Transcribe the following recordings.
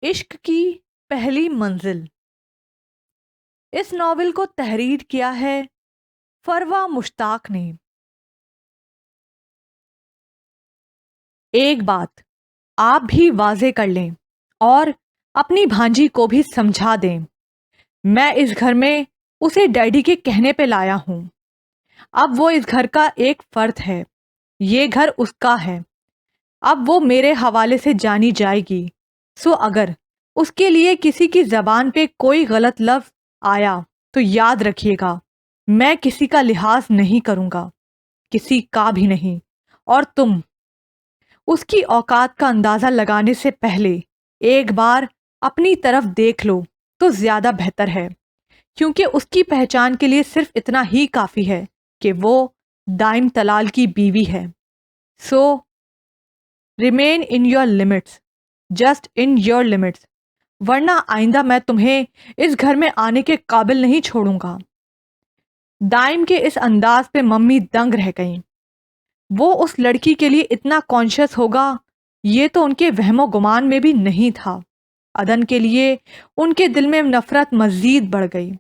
इश्क की पहली मंजिल। इस नॉवेल को तहरीर किया है फरवा मुश्ताक ने। एक बात आप भी वाजे कर लें और अपनी भांजी को भी समझा दें, मैं इस घर में उसे डैडी के कहने पे लाया हूं। अब वो इस घर का एक फर्द है, ये घर उसका है। अब वो मेरे हवाले से जानी जाएगी। सो अगर उसके लिए किसी की जबान पे कोई गलत लफ्ज आया तो याद रखिएगा, मैं किसी का लिहाज नहीं करूंगा, किसी का भी नहीं। और तुम उसकी औकात का अंदाजा लगाने से पहले एक बार अपनी तरफ देख लो तो ज्यादा बेहतर है, क्योंकि उसकी पहचान के लिए सिर्फ इतना ही काफी है कि वो दाइम तलाल की बीवी है। So remain in your limits, just in your limits, वरना आइंदा मैं तुम्हें इस घर में आने के काबिल नहीं छोड़ूंगा। दाइम के इस अंदाज पे मम्मी दंग रह गईं। वो उस लड़की के लिए इतना कॉन्शियस होगा, ये तो उनके वहमो गुमान में भी नहीं था। अदन के लिए उनके दिल में नफरत मजीद बढ़ गई।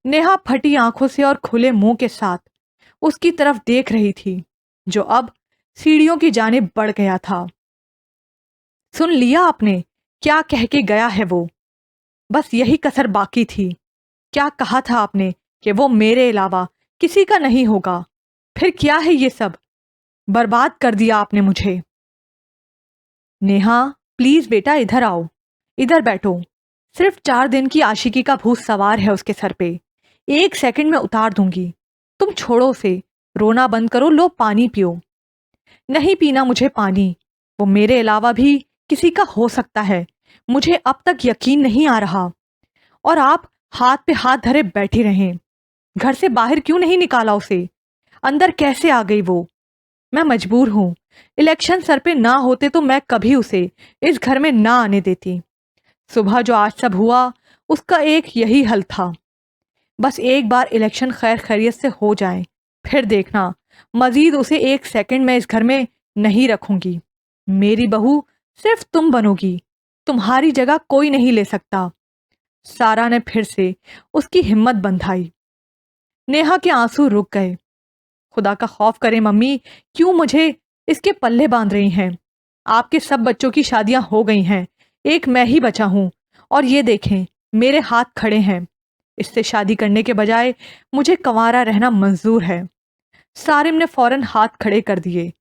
नेहा फटी आंखों से और खुले मुंह के साथ उसकी तरफ देख रही थी, जो अब सीढ़ियों की जानिब बढ़ गया था। सुन लिया आपने क्या कह के गया है वो? बस यही कसर बाकी थी। क्या कहा था आपने कि वो मेरे अलावा किसी का नहीं होगा? फिर क्या है ये सब? बर्बाद कर दिया आपने मुझे। नेहा प्लीज बेटा इधर आओ, इधर बैठो। सिर्फ 4 दिन की आशिकी का भूत सवार है उसके सर पे, 1 सेकंड में उतार दूंगी। तुम छोड़ो उसे, रोना बंद करो, लो पानी पियो। नहीं पीना मुझे पानी, वो मेरे अलावा भी किसी का हो सकता है, मुझे अब तक यकीन नहीं आ रहा। और आप हाथ पे हाथ धरे बैठे रहें। घर से बाहर क्यों नहीं निकाला उसे? अंदर कैसे आ गई वो? मैं मजबूर हूं। इलेक्शन सर पे ना होते तो मैं कभी उसे इस घर में ना आने देती। सुबह जो आज सब हुआ उसका एक यही हल था। बस एक बार इलेक्शन खैर खैरियत से हो जाए, फिर देखना मजीद उसे 1 सेकंड में इस घर में नहीं रखूंगी। मेरी बहू सिर्फ तुम बनोगी, तुम्हारी जगह कोई नहीं ले सकता। सारा ने फिर से उसकी हिम्मत बंधाई। नेहा के आंसू रुक गए। खुदा का खौफ करे मम्मी, क्यों मुझे इसके पल्ले बांध रही हैं? आपके सब बच्चों की शादियां हो गई हैं, एक मैं ही बचा हूं। और ये देखें मेरे हाथ खड़े हैं। इससे शादी करने के बजाय मुझे कंवारा रहना मंजूर है। सारिम ने फौरन हाथ खड़े कर दिए।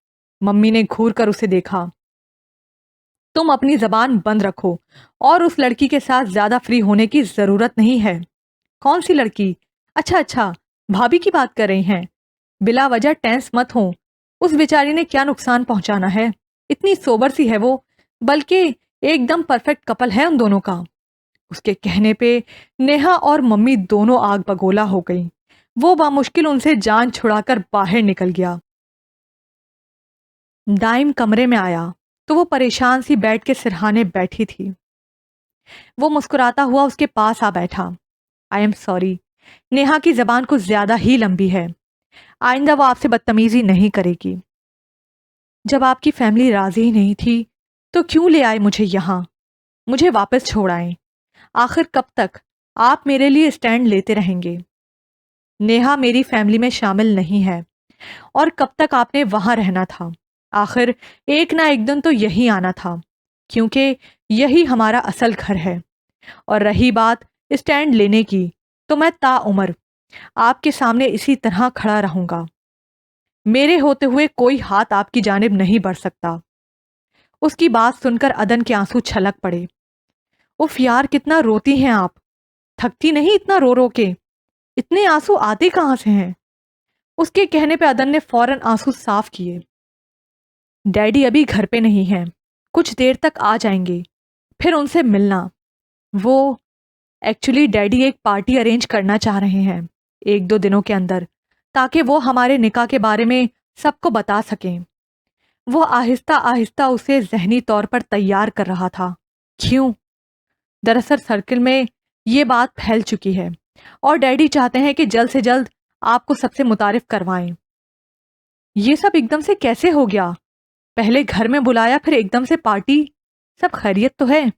मम्मी ने घूर कर उसे देखा। तुम अपनी जबान बंद रखो और उस लड़की के साथ ज्यादा फ्री होने की जरूरत नहीं है। कौन सी लड़की? अच्छा अच्छा, भाभी की बात कर रही हैं। बिला वजह टेंस मत हो, उस बेचारी ने क्या नुकसान पहुंचाना है? इतनी सोबर सी है वो, बल्कि एकदम परफेक्ट कपल है उन दोनों का। उसके कहने पे नेहा और मम्मी दोनों आग बगोला हो गई। वो बामुश्किल उनसे जान छुड़ाकर बाहर निकल गया। दाइम कमरे में आया तो वो परेशान सी बैठ के सिरहाने बैठी थी। वो मुस्कुराता हुआ उसके पास आ बैठा। आई एम सॉरी, नेहा की जबान कुछ ज्यादा ही लंबी है। आइंदा वो आपसे बदतमीजी नहीं करेगी। जब आपकी फैमिली राजी ही नहीं थी तो क्यों ले आए मुझे यहाँ? मुझे वापस छोड़ आए। आखिर कब तक आप मेरे लिए स्टैंड लेते रहेंगे? नेहा मेरी फैमिली में शामिल नहीं है, और कब तक आपने वहां रहना था? आखिर एक ना एक दिन तो यही आना था, क्योंकि यही हमारा असल घर है। और रही बात स्टैंड लेने की, तो मैं ताउम्र आपके सामने इसी तरह खड़ा रहूंगा। मेरे होते हुए कोई हाथ आपकी जानिब नहीं बढ़ सकता। उसकी बात सुनकर अदन के आंसू छलक पड़े। उफ यार, कितना रोती हैं आप? थकती नहीं इतना रो रो के? इतने आंसू आते कहां से हैं? उसके कहने पे अदन ने फौरन आंसू साफ किए। डैडी अभी घर पे नहीं हैं, कुछ देर तक आ जाएंगे, फिर उनसे मिलना। वो एक्चुअली डैडी एक पार्टी अरेंज करना चाह रहे हैं 1-2 दिनों के अंदर, ताकि वो हमारे निकाह के बारे में सबको बता सकें। वो आहिस्ता आहिस्ता उसे जहनी तौर पर तैयार कर रहा था। क्यों? दरअसल सर्किल में ये बात फैल चुकी है और डैडी चाहते हैं कि जल्द से जल्द आपको सबसे मुतारिफ करवाएं। ये सब एकदम से कैसे हो गया? पहले घर में बुलाया, फिर एकदम से पार्टी। सब खैरियत तो है?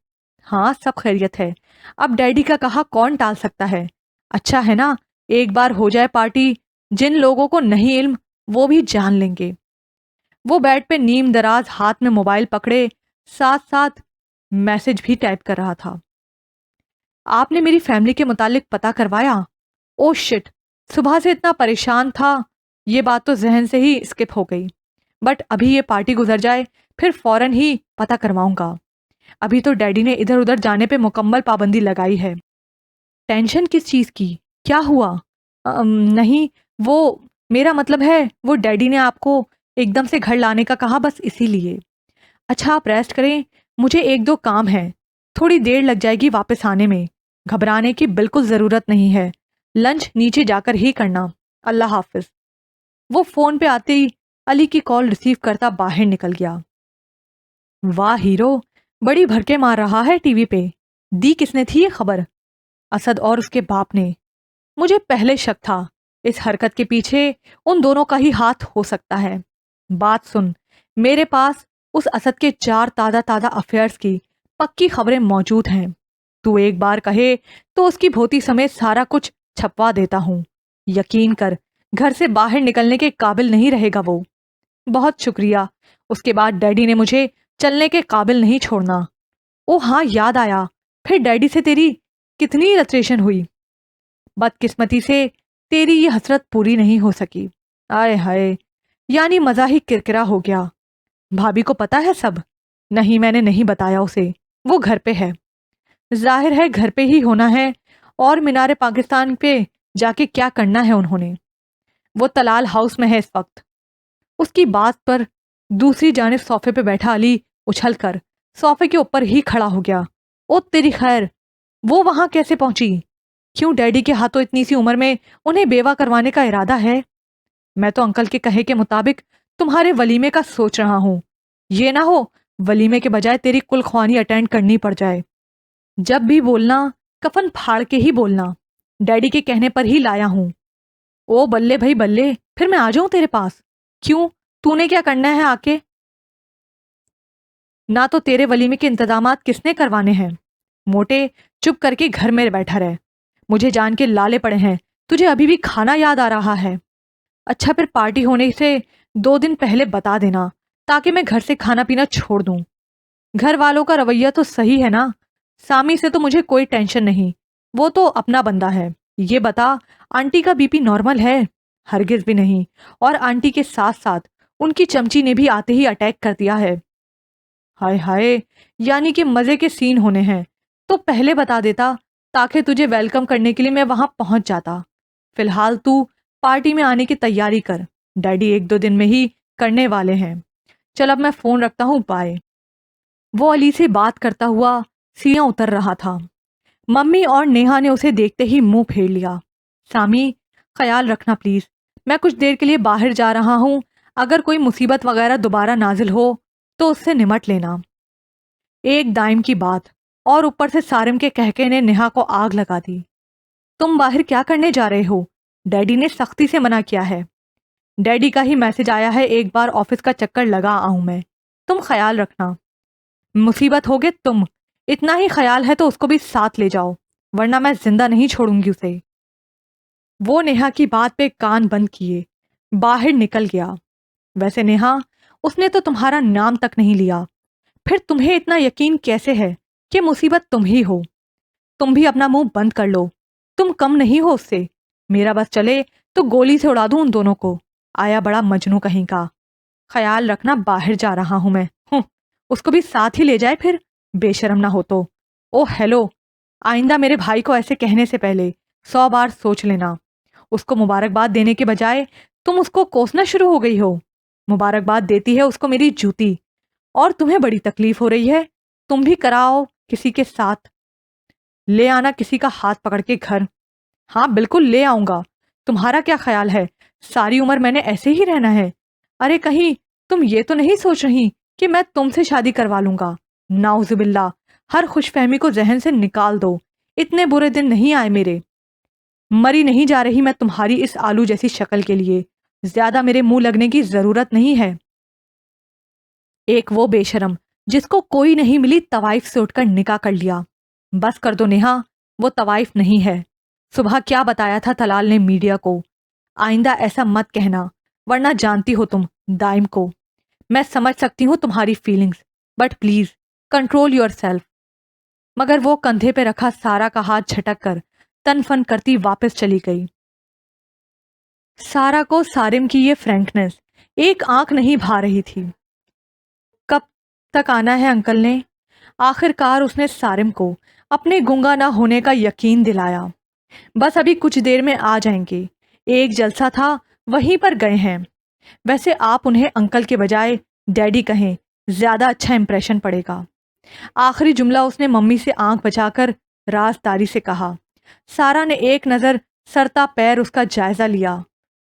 हाँ, सब खैरियत है। अब डैडी का कहा कौन टाल सकता है। अच्छा है ना, एक बार हो जाए पार्टी, जिन लोगों को नहीं इल्म वो भी जान लेंगे। वो बेड पे नीम दराज हाथ में मोबाइल पकड़े साथ साथ मैसेज भी टाइप कर रहा था। आपने मेरी फैमिली के मुतालिक पता करवाया? ओ शिट, सुबह से इतना परेशान था, ये बात तो जहन से ही स्किप हो गई। बट अभी ये पार्टी गुजर जाए फिर फौरन ही पता करवाऊंगा। अभी तो डैडी ने इधर उधर जाने पे मुकम्मल पाबंदी लगाई है। टेंशन किस चीज़ की? क्या हुआ? नहीं, वो मेरा मतलब है वो डैडी ने आपको एकदम से घर लाने का कहा, बस इसीलिए। अच्छा, आप रेस्ट करें, मुझे एक दो काम है, थोड़ी देर लग जाएगी वापस आने में। घबराने की बिल्कुल ज़रूरत नहीं है, लंच नीचे जाकर ही करना। अल्लाह हाफिज। वो फ़ोन पे आते ही अली की कॉल रिसीव करता बाहर निकल गया। वाह हीरो, बड़ी भड़के मार रहा है टीवी पे। दी किसने थी ये खबर? असद और उसके बाप ने। मुझे पहले शक था इस हरकत के पीछे उन दोनों का ही हाथ हो सकता है। बात सुन, मेरे पास उस असद के 4 ताज़ा ताज़ा अफेयर्स की पक्की खबरें मौजूद हैं। तू एक बार कहे तो उसकी भोती समेत सारा कुछ छपवा देता हूँ। यकीन कर, घर से बाहर निकलने के काबिल नहीं रहेगा वो। बहुत शुक्रिया। उसके बाद डैडी ने मुझे चलने के काबिल नहीं छोड़ना। ओ हाँ, याद आया, फिर डैडी से तेरी कितनी रत्रेशन हुई। बदकिस्मती से तेरी ये हसरत पूरी नहीं हो सकी। आय हाय, यानी मजा ही किरकिरा हो गया। भाभी को पता है सब? नहीं, मैंने नहीं बताया उसे, वो घर पे है। जाहिर है घर पे ही होना है, और मीनार पाकिस्तान पे जाके क्या करना है उन्होंने। वो तलाल हाउस में है इस वक्त। उसकी बात पर दूसरी जानिब सोफे पे बैठा अली उछल कर सोफे के ऊपर ही खड़ा हो गया। ओ तेरी खैर, वो वहां कैसे पहुंची? क्यों डैडी के हाथों इतनी सी उम्र में उन्हें बेवा करवाने का इरादा है? मैं तो अंकल के कहे के मुताबिक तुम्हारे वलीमे का सोच रहा हूं। ये ना हो वलीमे के बजाय तेरी कुल ख्वानी अटेंड करनी पड़ जाए। जब भी बोलना कफन फाड़ के ही बोलना। डैडी के कहने पर ही लाया हूं। ओ बल्ले भाई बल्ले, फिर मैं आ जाऊं तेरे पास? क्यों, तूने क्या करना है आके? ना तो तेरे वलीमे के इंतजामात किसने करवाने हैं? मोटे, चुप करके घर में बैठा रहे। मुझे जान के लाले पड़े हैं, तुझे अभी भी खाना याद आ रहा है? अच्छा, फिर पार्टी होने से 2 दिन पहले बता देना, ताकि मैं घर से खाना पीना छोड़ दूं। घर वालों का रवैया तो सही है ना? सामी से तो मुझे कोई टेंशन नहीं, वो तो अपना बंदा है। ये बता, आंटी का बीपी नॉर्मल है? हरगिज भी नहीं। और आंटी के साथ साथ उनकी चमची ने भी आते ही अटैक कर दिया है। हाय हाय, यानी कि मजे के सीन होने हैं। तो पहले बता देता, ताकि तुझे वेलकम करने के लिए मैं वहां पहुंच जाता। फिलहाल तू पार्टी में आने की तैयारी कर, डैडी 1-2 दिन में ही करने वाले हैं। चल अब मैं फोन रखता हूँ, बाय। वो अली से बात करता हुआ सीढ़ियां उतर रहा था। मम्मी और नेहा ने उसे देखते ही मुंह फेर लिया। सामी, ख्याल रखना प्लीज, मैं कुछ देर के लिए बाहर जा रहा हूँ। अगर कोई मुसीबत वगैरह दोबारा नाजिल हो तो उससे निमट लेना। एक दाइम की बात, और ऊपर से सारिम के कहके ने नेहा को आग लगा दी। तुम बाहर क्या करने जा रहे हो? डैडी ने सख्ती से मना किया है। डैडी का ही मैसेज आया है, एक बार ऑफिस का चक्कर लगा आऊं मैं। तुम ख्याल रखना। मुसीबत होगे तुम, इतना ही ख्याल है तो उसको भी साथ ले जाओ, वरना मैं जिंदा नहीं छोड़ूंगी उसे। वो नेहा की बात पे कान बंद किए बाहर निकल गया। वैसे नेहा, उसने तो तुम्हारा नाम तक नहीं लिया, फिर तुम्हें इतना यकीन कैसे है कि मुसीबत तुम ही हो? तुम भी अपना मुंह बंद कर लो, तुम कम नहीं हो उससे। मेरा बस चले तो गोली से उड़ा दूं उन दोनों को। आया बड़ा मजनू कहीं का। ख्याल रखना, बाहर जा रहा हूं मैं। उसको भी साथ ही ले जाए फिर, बेशरम ना हो तो। ओ हेलो, आइंदा मेरे भाई को ऐसे कहने से पहले 100 बार सोच लेना। उसको मुबारकबाद देने के बजाय तुम उसको कोसना शुरू हो गई हो। मुबारकबाद देती है उसको मेरी जूती, और तुम्हें बड़ी तकलीफ हो रही है। तुम भी कराओ किसी के साथ, ले आना किसी का हाथ पकड़ के घर। हाँ बिल्कुल ले आऊंगा। तुम्हारा क्या ख्याल है, सारी उम्र मैंने ऐसे ही रहना है? अरे कहीं तुम ये तो नहीं सोच रही कि मैं तुमसे शादी करवा लूंगा? नाउजुबिल्ला, हर खुशफहमी को जहन से निकाल दो। इतने बुरे दिन नहीं आए मेरे। मरी नहीं जा रही मैं तुम्हारी इस आलू जैसी शक्ल के लिए। ज्यादा मेरे मुंह लगने की जरूरत नहीं है। एक वो बेशरम جس کو کوئی نہیں ملی طوائف سے اٹھ کر نکاح کر لیا۔ بس کر دو نیہا، وہ طوائف نہیں ہے۔ صبح کیا بتایا تھا طلال نے میڈیا کو؟ آئندہ ایسا مت کہنا، ورنہ جانتی ہو تم دائم کو۔ میں سمجھ سکتی ہوں تمہاری feelings, but please control your self. مگر وہ کندھے پہ رکھا سارا کا ہاتھ جھٹک کر تن فن کرتی واپس چلی گئی۔ سارا کو سارم کی یہ فرینکنس ایک آنکھ نہیں بھا رہی تھی۔ کب تک آنا ہے انکل نے؟ آخر کار اس نے سارم کو اپنے گنگا نہ ہونے کا یقین دلایا۔ بس ابھی کچھ دیر میں آ جائیں گے، ایک جلسہ تھا وہیں پر گئے ہیں۔ ویسے آپ انہیں انکل کے بجائے ڈیڈی کہیں، زیادہ اچھا امپریشن پڑے گا۔ آخری جملہ اس نے ممی سے آنکھ بچا کر رازداری سے کہا۔ سارا نے ایک نظر سرتا پیر اس کا جائزہ لیا،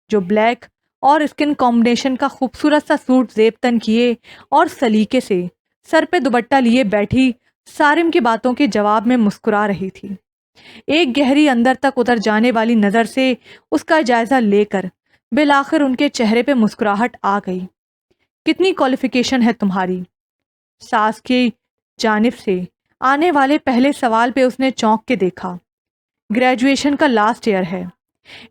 جو بلیک اور اسکن کمبینیشن کا خوبصورت سا سوٹ زیب تن کیے اور سلیقے سے سر پہ دوپٹہ لیے بیٹھی سارم کی باتوں کے جواب میں مسکرا رہی تھی۔ ایک گہری اندر تک اتر جانے والی نظر سے اس کا جائزہ لے کر بالآخر ان کے چہرے پہ مسکراہٹ آ گئی۔ کتنی کوالیفیکیشن ہے تمہاری؟ ساس کی جانب سے آنے والے پہلے سوال پہ اس نے چونک کے دیکھا۔ گریجویشن کا لاسٹ ایئر ہے۔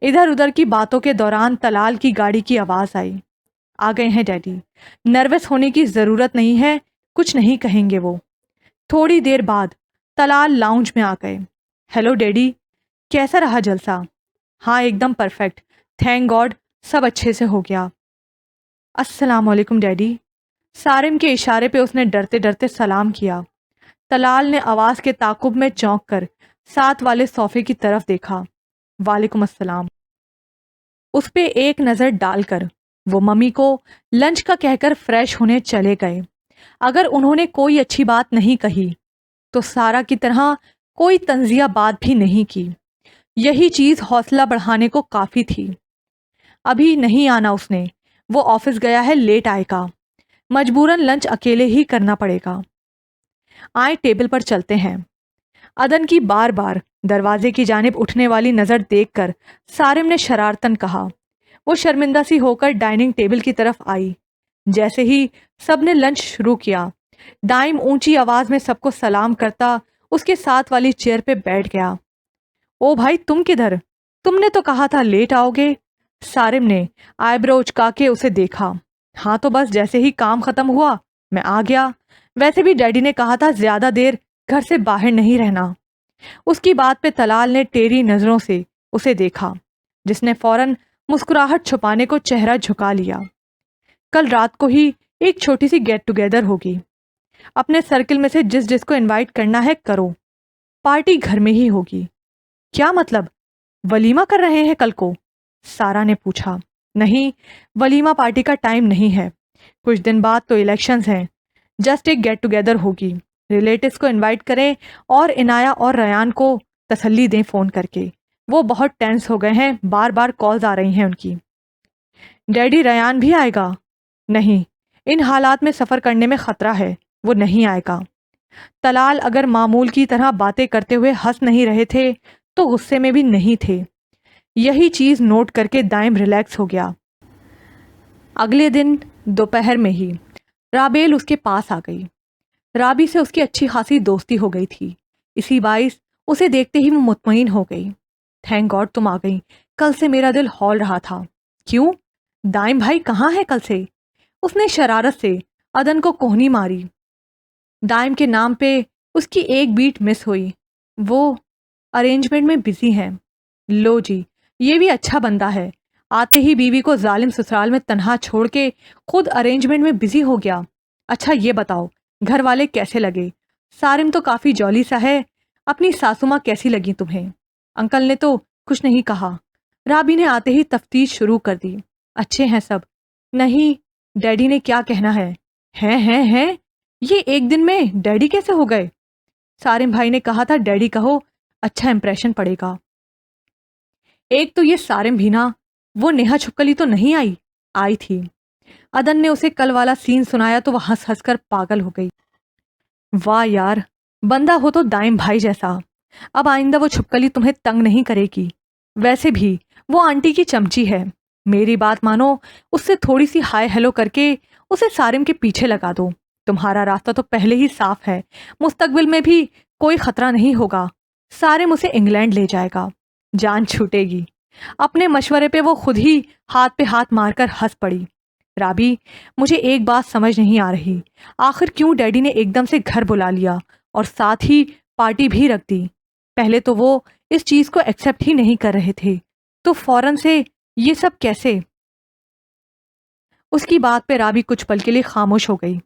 ادھر ادھر کی باتوں کے دوران طلال کی گاڑی کی آواز آئی۔ آ گئے ہیں ڈیڈی، نروس ہونے کی ضرورت نہیں ہے، کچھ نہیں کہیں گے وہ۔ تھوڑی دیر بعد طلال لاؤنج میں آ گئے۔ ہیلو ڈیڈی، کیسا رہا جلسہ؟ ہاں ایک دم پرفیکٹ، تھینک گاڈ سب اچھے سے ہو گیا۔ السلام علیکم ڈیڈی۔ سارم کے اشارے پہ اس نے ڈرتے ڈرتے سلام کیا۔ طلال نے آواز کے تعاقب میں چونک کر ساتھ والے صوفے کی طرف دیکھا۔ وعلیکم السلام۔ اس پہ ایک نظر ڈال کر وہ ممی کو لنچ کا کہہ کر فریش ہونے چلے گئے۔ اگر انہوں نے کوئی اچھی بات نہیں کہی تو سارا کی طرح کوئی تنزیہ بات بھی نہیں کی۔ یہی چیز حوصلہ بڑھانے کو کافی تھی۔ ابھی نہیں آنا اس نے، وہ آفس گیا ہے، لیٹ آئے گا، مجبوراً لنچ اکیلے ہی کرنا پڑے گا۔ آئے ٹیبل پر چلتے ہیں۔ عدن کی بار بار دروازے کی جانب اٹھنے والی نظر دیکھ کر سارم نے شرارتن کہا۔ وہ شرمندہ سی ہو کر ڈائننگ ٹیبل کی طرف آئی۔ جیسے ہی سب نے لنچ شروع کیا، دائم اونچی آواز میں سب کو سلام کرتا اس کے ساتھ والی چیئر پہ بیٹھ گیا۔ او بھائی تم کدھر؟ تم نے تو کہا تھا لیٹ آؤ گے۔ سارم نے آئی برو اچکا کے اسے دیکھا۔ ہاں تو بس جیسے ہی کام ختم ہوا میں آ گیا۔ ویسے بھی ڈیڈی نے کہا تھا زیادہ دیر گھر سے باہر نہیں رہنا۔ اس کی بات پہ طلال نے ٹیڑھی نظروں سے اسے دیکھا، جس نے فوراً مسکراہٹ چھپانے کو چہرہ جھکا لیا۔ کل رات کو ہی ایک چھوٹی سی گیٹ ٹوگیدر ہوگی، اپنے سرکل میں سے جس جس کو انوائٹ کرنا ہے کرو، پارٹی گھر میں ہی ہوگی۔ کیا مطلب، ولیمہ کر رہے ہیں کل کو؟ سارا نے پوچھا۔ نہیں، ولیمہ پارٹی کا ٹائم نہیں ہے، کچھ دن بعد تو الیکشنز ہیں، جسٹ ایک گیٹ ٹوگیدر ہوگی۔ ریلیٹیوز کو انوائٹ کریں اور عنایہ اور ریان کو تسلی دیں فون کر کے، وہ بہت ٹینس ہو گئے ہیں، بار بار کالز آ رہی ہیں ان کی۔ ڈیڈی ریان بھی آئے گا؟ نہیں، ان حالات میں سفر کرنے میں خطرہ ہے، وہ نہیں آئے گا۔ طلال اگر معمول کی طرح باتیں کرتے ہوئے ہنس نہیں رہے تھے تو غصے میں بھی نہیں تھے۔ یہی چیز نوٹ کر کے دائم ریلیکس ہو گیا۔ اگلے دن دوپہر میں ہی رابیل اس کے پاس آ گئی۔ رابی سے اس کی اچھی خاصی دوستی ہو گئی تھی، اسی باعث اسے دیکھتے ہی وہ مطمئن ہو گئی۔ تھینک گاڈ تم آ گئی، کل سے میرا دل ہول رہا تھا۔ کیوں؟ دائم بھائی کہاں ہے کل سے؟ اس نے شرارت سے عدن کو کوہنی ماری۔ دائم کے نام پہ اس کی ایک بیٹ مس ہوئی، وہ ارینجمنٹ میں بزی ہیں۔ لو جی، یہ بھی اچھا بندہ ہے، آتے ہی بیوی کو ظالم سسرال میں تنہا چھوڑ کے خود ارینجمنٹ میں بزی ہو گیا۔ اچھا یہ بتاؤ گھر والے کیسے لگے؟ سارم تو کافی جولی سا ہے، اپنی ساسو ماں کیسی لگی تمہیں؟ انکل نے تو کچھ نہیں کہا۔ رابی نے آتے ہی تفتیش شروع کر دی۔ اچھے ہیں سب؟ نہیں، ڈیڈی نے کیا کہنا ہے؟ ہیں یہ ایک دن میں ڈیڈی کیسے ہو گئے؟ سارم بھائی نے کہا تھا ڈیڈی کہو، اچھا امپریشن پڑے گا۔ ایک تو یہ سارم بھی نا، وہ نیہا چھپکلی تو نہیں آئی تھی۔ عدن نے اسے کل والا سین سنایا تو وہ ہنس ہنس کر پاگل ہو گئی۔ واہ یار، بندہ ہو تو دائم بھائی جیسا۔ اب آئندہ وہ چھپکلی تمہیں تنگ نہیں کرے گی۔ ویسے بھی وہ آنٹی کی چمچی ہے، میری بات مانو، اس سے تھوڑی سی ہائے ہیلو کر کے اسے سارم کے پیچھے لگا دو۔ तुम्हारा रास्ता तो पहले ही साफ है, मुस्तकबिल में भी कोई खतरा नहीं होगा। सारे मुझे इंग्लैंड ले जाएगा, जान छूटेगी। अपने मशवरे पे वो खुद ही हाथ पे हाथ मारकर हंस पड़ी। राबी, मुझे एक बात समझ नहीं आ रही, आखिर क्यों डैडी ने एकदम से घर बुला लिया और साथ ही पार्टी भी रख दी। पहले तो वो इस चीज को एक्सेप्ट ही नहीं कर रहे थे, तो फौरन से ये सब कैसे? उसकी बात पे राबी कुछ पल के लिए खामोश हो गई।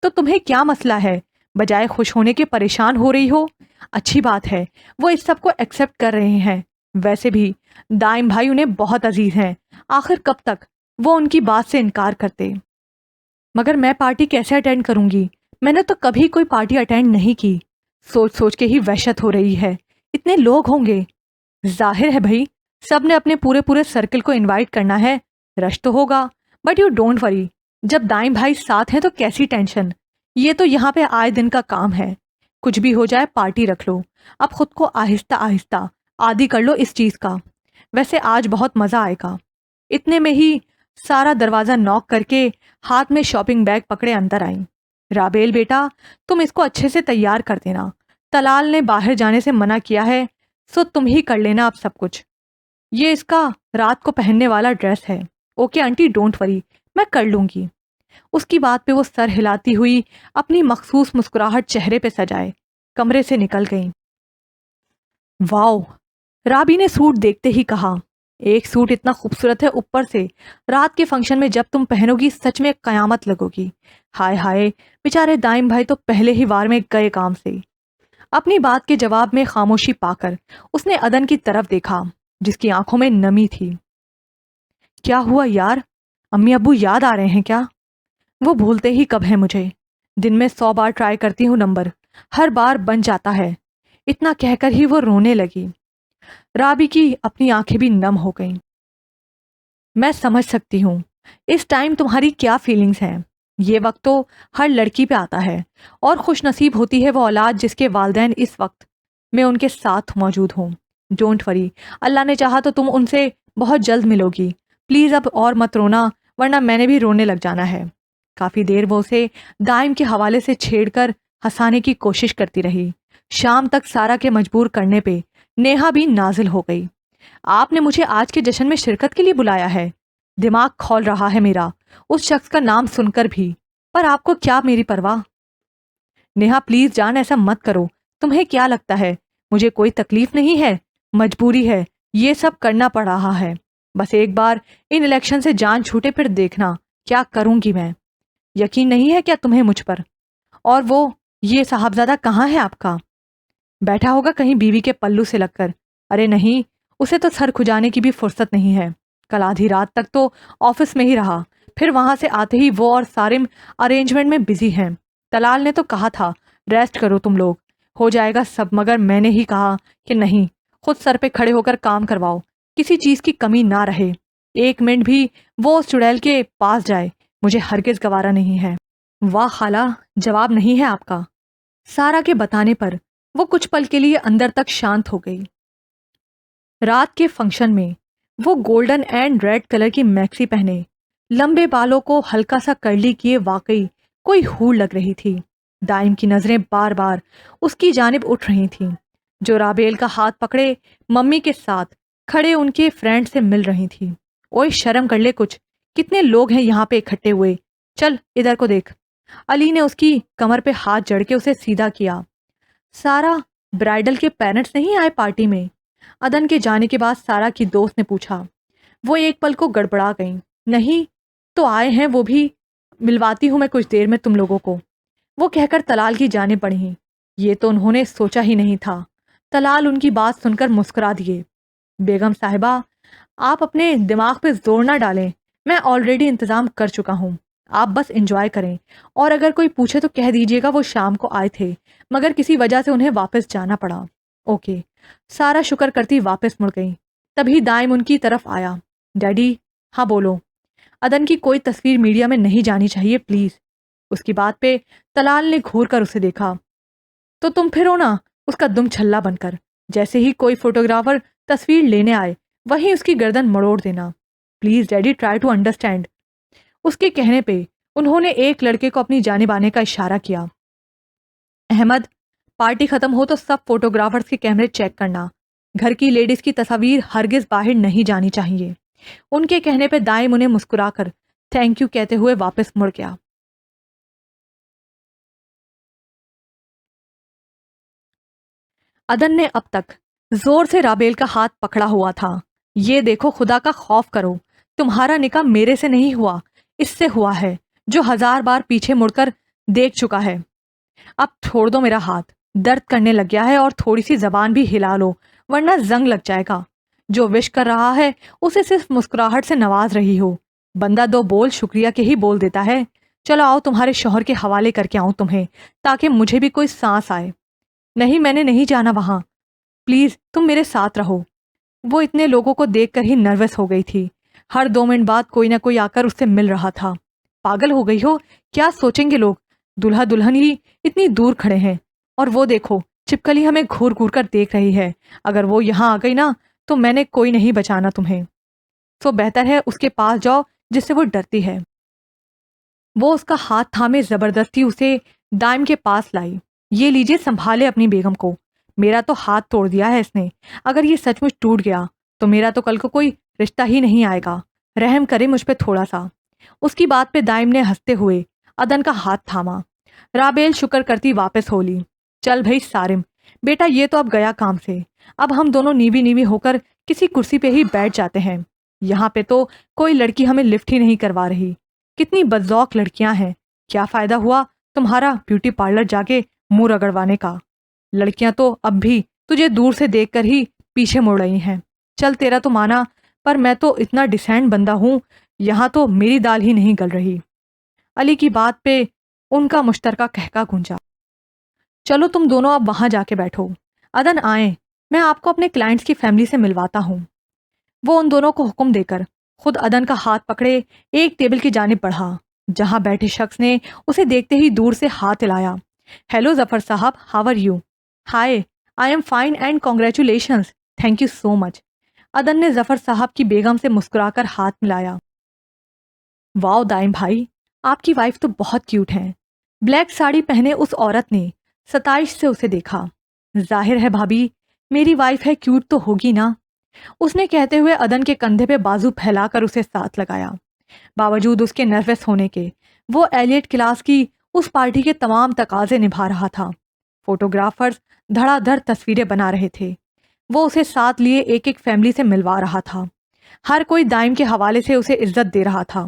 तो तुम्हें क्या मसला है? बजाय खुश होने के परेशान हो रही हो। अच्छी बात है वो इस सब को एक्सेप्ट कर रहे हैं। वैसे भी दाइम भाई उन्हें बहुत अजीज हैं, आखिर कब तक वो उनकी बात से इनकार करते। मगर मैं पार्टी कैसे अटेंड करूंगी? मैंने तो कभी कोई पार्टी अटेंड नहीं की। सोच सोच के ही वहशत हो रही है, इतने लोग होंगे। जाहिर है भाई, सब ने अपने पूरे पूरे सर्कल को इनवाइट करना है, रश तो होगा। बट यू डोंट वरी, जब दाएं भाई साथ हैं तो कैसी टेंशन। ये तो यहाँ पे आए दिन का काम है। कुछ भी हो जाए पार्टी रख लो। अब खुद को आहिस्ता आहिस्ता आदी कर लो इस चीज का। वैसे आज बहुत मजा आएगा। इतने में ही सारा दरवाजा नॉक करके हाथ में शॉपिंग बैग पकड़े अंदर आई। राबेल बेटा, तुम इसको अच्छे से तैयार कर देना। तलाल ने बाहर जाने से मना किया है, सो तुम ही कर लेना अब सब कुछ। ये इसका रात को पहनने वाला ड्रेस है। ओके आंटी, डोंट वरी, मैं कर लूंगी। उसकी बात पे वो सर हिलाती हुई अपनी मखसूस मुस्कुराहट चेहरे पे सजाए कमरे से निकल गई। वाओ, राबी ने सूट देखते ही कहा। एक सूट इतना खूबसूरत है, ऊपर से रात के फंक्शन में जब तुम पहनोगी सच में कयामत लगोगी। हाय हाय, बेचारे दाइम भाई तो पहले ही वार में गए काम से। अपनी बात के जवाब में खामोशी पाकर उसने अदन की तरफ देखा, जिसकी आंखों में नमी थी। क्या हुआ यार, अम्मी अब्बू याद आ रहे हैं क्या? वो भूलते ही कब है मुझे। दिन में 100 बार ट्राई करती हूँ नंबर, हर बार बन जाता है। इतना कहकर ही वो रोने लगी। राबी की अपनी आंखें भी नम हो गईं। मैं समझ सकती हूँ इस टाइम तुम्हारी क्या फीलिंग्स हैं। ये वक्त तो हर लड़की पे आता है, और खुशनसीब होती है वो औलाद जिसके वालिदैन इस वक्त में उनके साथ मौजूद हों। डोंट वरी, अल्लाह ने चाहा तो तुम उनसे बहुत जल्द मिलोगी। प्लीज़ अब और मत रोना, वरना मैंने भी रोने लग जाना है। काफ़ी देर वो उसे दाइम के हवाले से छेड़कर हंसाने की कोशिश करती रही। शाम तक सारा के मजबूर करने पे नेहा भी नाजिल हो गई। आपने मुझे आज के जश्न में शिरकत के लिए बुलाया है। दिमाग खौल रहा है मेरा उस शख्स का नाम सुनकर भी, पर आपको क्या मेरी परवाह। नेहा प्लीज जान, ऐसा मत करो। तुम्हें क्या लगता है मुझे कोई तकलीफ नहीं है? मजबूरी है, ये सब करना पड़ रहा है। बस एक बार इन इलेक्शन से जान छूटे फिर देखना क्या करूंगी मैं। यकीन नहीं है क्या तुम्हें मुझ पर? और वो ये साहबजादा कहाँ है आपका? बैठा होगा कहीं बीवी के पल्लू से लगकर। अरे नहीं, उसे तो सर खुजाने की भी फुर्सत नहीं है। कल आधी रात तक तो ऑफिस में ही रहा, फिर वहां से आते ही वो और सारिम अरेंजमेंट में बिजी हैं। तलाल ने तो कहा था रेस्ट करो तुम लोग, हो जाएगा सब, मगर मैंने ही कहा कि नहीं, खुद सर पे खड़े होकर काम करवाओ, किसी चीज की कमी ना रहे। एक मिनट भी वो उस चुड़ैल के पास जाए मुझे हरगिज गवारा नहीं है। वाह खाला, जवाब नहीं है आपका। सारा के बताने पर वो कुछ पल के लिए अंदर तक शांत हो गई। रात के फंक्शन में वो गोल्डन एंड रेड कलर की मैक्सी पहने, लंबे बालों को हल्का सा कर्ली किए वाकई कोई हूर लग रही थी। दाइम की नजरें बार बार उसकी जानिब उठ रही थीं, जो राबेल का हाथ पकड़े मम्मी के साथ खड़े उनके फ्रेंड से मिल रही थी। ओए शर्म कर ले कुछ, कितने लोग हैं यहाँ पे इकट्ठे हुए, चल इधर को देख। अली ने उसकी कमर पे हाथ जड़ के उसे सीधा किया। सारा ब्राइडल के पेरेंट्स नहीं आए पार्टी में? अदन के जाने के बाद सारा की दोस्त ने पूछा। वो एक पल को गड़बड़ा गई। नहीं तो आए हैं वो भी, मिलवाती हूँ मैं कुछ देर में तुम लोगों को, वो कहकर तलाल की जाने बढ़ी। ये तो उन्होंने सोचा ही नहीं था। तलाल उनकी बात सुनकर मुस्कुरा दिए। बेगम साहिबा, आप अपने दिमाग पे जोर ना डालें, मैं ऑलरेडी इंतजाम कर चुका हूँ, आप बस एंजॉय करें। और अगर कोई पूछे तो कह दीजिएगा वो शाम को आए थे, मगर किसी वजह से उन्हें वापस जाना पड़ा। ओके। सारा शुक्र करती वापस मुड़ गई। तभी दाइम उनकी तरफ आया। डैडी, हाँ बोलो। अदन की कोई तस्वीर मीडिया में नहीं जानी चाहिए प्लीज। उसकी बात पे तलाल ने घूर कर उसे देखा। तो तुम फिर हो ना उसका दुम छल्ला बनकर, जैसे ही कोई फोटोग्राफर तस्वीर लेने आए वहीं उसकी गर्दन मरोड़ देना। Please daddy, try to understand. उसके कहने पे انہوں نے ایک لڑکے کو اپنی جانب آنے کا اشارہ کیا۔ احمد، پارٹی ختم ہو تو سب فوٹوگرافرز کے کیمرے چیک کرنا، گھر کی لیڈیز کی تصاویر ہرگز باہر نہیں جانی چاہیے۔ ان کے کہنے پہ دائم انہیں مسکرا کر تھینک یو کہتے ہوئے واپس مڑ گیا۔ عدن نے اب تک زور سے رابیل کا ہاتھ پکڑا ہوا تھا۔ یہ دیکھو، خدا کا خوف کرو، تمہارا نکاح میرے سے نہیں ہوا، اس سے ہوا ہے جو 1000 بار پیچھے مڑ کر دیکھ چکا ہے۔ اب چھوڑ دو میرا ہاتھ، درد کرنے لگ گیا ہے، اور تھوڑی سی زبان بھی ہلا لو ورنہ زنگ لگ جائے گا۔ جو وش کر رہا ہے اسے صرف مسکراہٹ سے نواز رہی ہو۔ بندہ 2 بول شکریہ کے ہی بول دیتا ہے۔ چلو آؤ، تمہارے شوہر کے حوالے کر کے آؤں تمہیں، تاکہ مجھے بھی کوئی سانس آئے۔ نہیں، میں نے نہیں جانا وہاں، پلیز تم میرے ساتھ رہو۔ وہ اتنے لوگوں کو دیکھ کر ہی نروس ہو گئی تھی۔ ہر 2 منٹ بعد کوئی نہ کوئی آ کر اس سے مل رہا تھا۔ پاگل ہو گئی ہو؟ کیا سوچیں گے لوگ؟ دلہا دلہن ہی اتنی دور کھڑے ہیں، اور وہ دیکھو چپکلی ہمیں گھور گھور کر دیکھ رہی ہے۔ اگر وہ یہاں آ گئی نا تو میں نے کوئی نہیں بچانا تمہیں۔ تو بہتر ہے اس کے پاس جاؤ جس سے وہ ڈرتی ہے۔ وہ اس کا ہاتھ تھامے زبردستی اسے دائم کے پاس لائی۔ یہ لیجیے، سنبھالے اپنی بیگم کو، میرا تو ہاتھ توڑ دیا ہے اس نے، اگر یہ سچ مچ ٹوٹ گیا تو میرا تو کل کو کوئی رشتہ ہی نہیں آئے گا، رحم کرے مجھ پہ تھوڑا سا۔ اس کی بات پہ دائم نے ہنستے ہوئے عدن کا ہاتھ تھاما۔ رابیل شکر کرتی واپس ہو لی۔ چل بھئی سارم، بیٹا یہ تو اب گیا کام سے، اب ہم دونوں نیوی نیوی ہو کر کسی کرسی پہ ہی بیٹھ جاتے ہیں۔ یہاں پہ تو کوئی لڑکی ہمیں لفٹ ہی نہیں کروا رہی، کتنی بدذوق لڑکیاں ہیں، کیا فائدہ ہوا تمہارا بیوٹی پارلر جا کے منہ رگڑوانے کا؟ لڑکیاں تو اب بھی تجھے دور سے دیکھ کر ہی پیچھے مڑ رہی ہیں۔ چل تیرا تو مانا، پر میں تو اتنا ڈیسینٹ بندہ ہوں، یہاں تو میری دال ہی نہیں گل رہی۔ علی کی بات پہ ان کا مشترکہ کہکا گونجا۔ چلو تم دونوں اب وہاں جا کے بیٹھو، عدن آئیں، میں آپ کو اپنے کلائنٹس کی فیملی سے ملواتا ہوں۔ وہ ان دونوں کو حکم دے کر خود عدن کا ہاتھ پکڑے ایک ٹیبل کی جانب بڑھا، جہاں بیٹھے شخص نے اسے دیکھتے ہی دور سے ہاتھ ہلایا۔ ہیلو ظفر صاحب، how are you? Hi, I am fine and congratulations, thank you so much. Adan نے ظفر صاحب کی بیگم سے مسکرا کر ہاتھ ملایا۔ واؤ دائم بھائی، آپ کی وائف تو بہت کیوٹ ہے۔ بلیک ساڑی پہنے اس عورت نے ستائش سے اسے دیکھا۔ ظاہر ہے بھابھی، میری وائف ہے، کیوٹ تو ہوگی نا؟ اس نے کہتے ہوئے عدن کے کندھے پہ بازو پھیلا کر اسے ساتھ لگایا۔ باوجود اس کے نروس ہونے کے، وہ ایلیٹ کلاس کی اس پارٹی کے تمام تقاضے نبھا رہا تھا۔ فوٹوگرافرز دھڑا دھڑ تصویریں بنا رہے تھے۔ وہ اسے ساتھ لیے ایک ایک فیملی سے ملوا رہا تھا۔ ہر کوئی دائم کے حوالے سے اسے عزت دے رہا تھا۔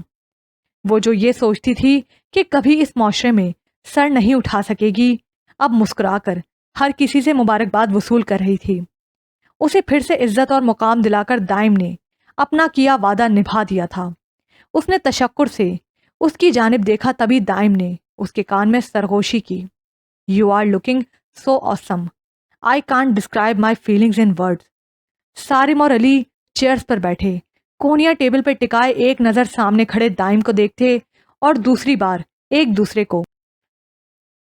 وہ جو یہ سوچتی تھی کہ کبھی اس معاشرے میں سر نہیں اٹھا سکے گی، اب مسکرا کر ہر کسی سے مبارکباد وصول کر رہی تھی۔ اسے پھر سے عزت اور مقام دلا کر دائم نے اپنا کیا وعدہ نبھا دیا تھا۔ اس نے تشکر سے اس کی جانب دیکھا، تبھی دائم نے اس کے کان میں سرگوشی کی۔ You are looking so awesome, I can't describe my feelings in words. Sarim اور علی چیئرز پر بیٹھے کونیا ٹیبل پہ ٹکائے ایک نظر سامنے کھڑے دائم کو دیکھتے اور دوسری بار ایک دوسرے کو۔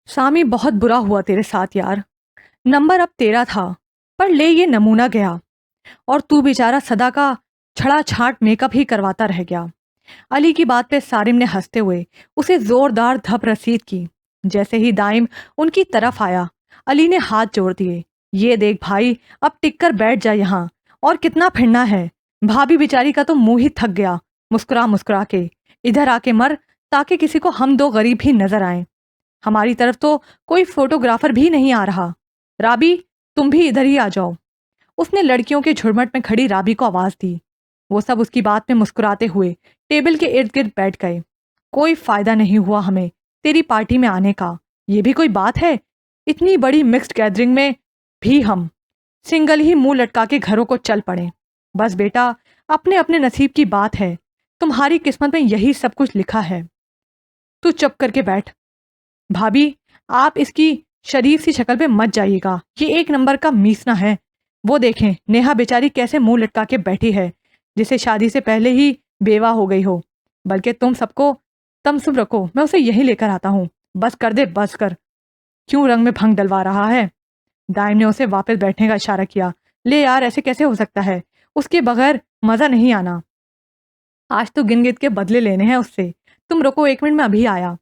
سامی، بہت برا ہوا تیرے ساتھ یار، نمبر اب تیرا تھا پر لے یہ نمونہ گیا، اور تو بیچارہ صدا کا چھڑا چھاٹ میک اپ ہی کرواتا رہ گیا۔ علی کی بات پہ سارم نے ہنستے ہوئے اسے زوردار دھپ رسید کی۔ جیسے ہی دائم ان کی طرف آیا، علی نے ہاتھ جوڑ دیے۔ یہ دیکھ بھائی، اب ٹک کر بیٹھ جا یہاں، اور کتنا پھرنا ہے؟ بھابھی بیچاری کا تو منہ ہی تھک گیا مسکرا مسکرا کے۔ ادھر آ کے مر، تاکہ کسی کو ہم 2 غریب ہی نظر آئیں۔ ہماری طرف تو کوئی فوٹوگرافر بھی نہیں آ رہا۔ رابی، تم بھی ادھر ہی آ جاؤ۔ اس نے لڑکیوں کے جھرمٹ میں کھڑی رابی کو آواز دی۔ وہ سب اس کی بات میں مسکراتے ہوئے ٹیبل کے ارد گرد بیٹھ گئے۔ کوئی فائدہ نہیں ہوا ہمیں تیری پارٹی میں آنے کا، یہ بھی کوئی بات ہے؟ اتنی بڑی مکسڈ گیدرنگ میں بھی ہم سنگل ہی منہ لٹکا کے گھروں کو چل پڑے۔ بس بیٹا، اپنے اپنے نصیب کی بات ہے، تمہاری قسمت میں یہی سب کچھ لکھا ہے۔ تو چپ کر کے بیٹھ۔ بھابھی، آپ اس کی شریف سی شکل پہ مت جائیے گا، یہ ایک نمبر کا میسنا ہے۔ وہ دیکھیں نیہا بیچاری کیسے منہ لٹکا کے بیٹھی ہے، جسے شادی سے پہلے ہی بیوہ ہو گئی ہو۔ بلکہ تم سب کو تمسب رکھو، میں اسے یہی لے کر آتا ہوں۔ بس کر دے، بس کر، کیوں رنگ میں بھنگ ڈلوا رہا ہے؟ دائم نے اسے واپس بیٹھنے کا اشارہ کیا۔ لے یار، ایسے کیسے ہو سکتا ہے؟ اس کے بغیر مزہ نہیں آنا۔ آج تو گن گت کے بدلے لینے ہیں اس سے، तुम रुको 1 मिनट, मैं अभी आया।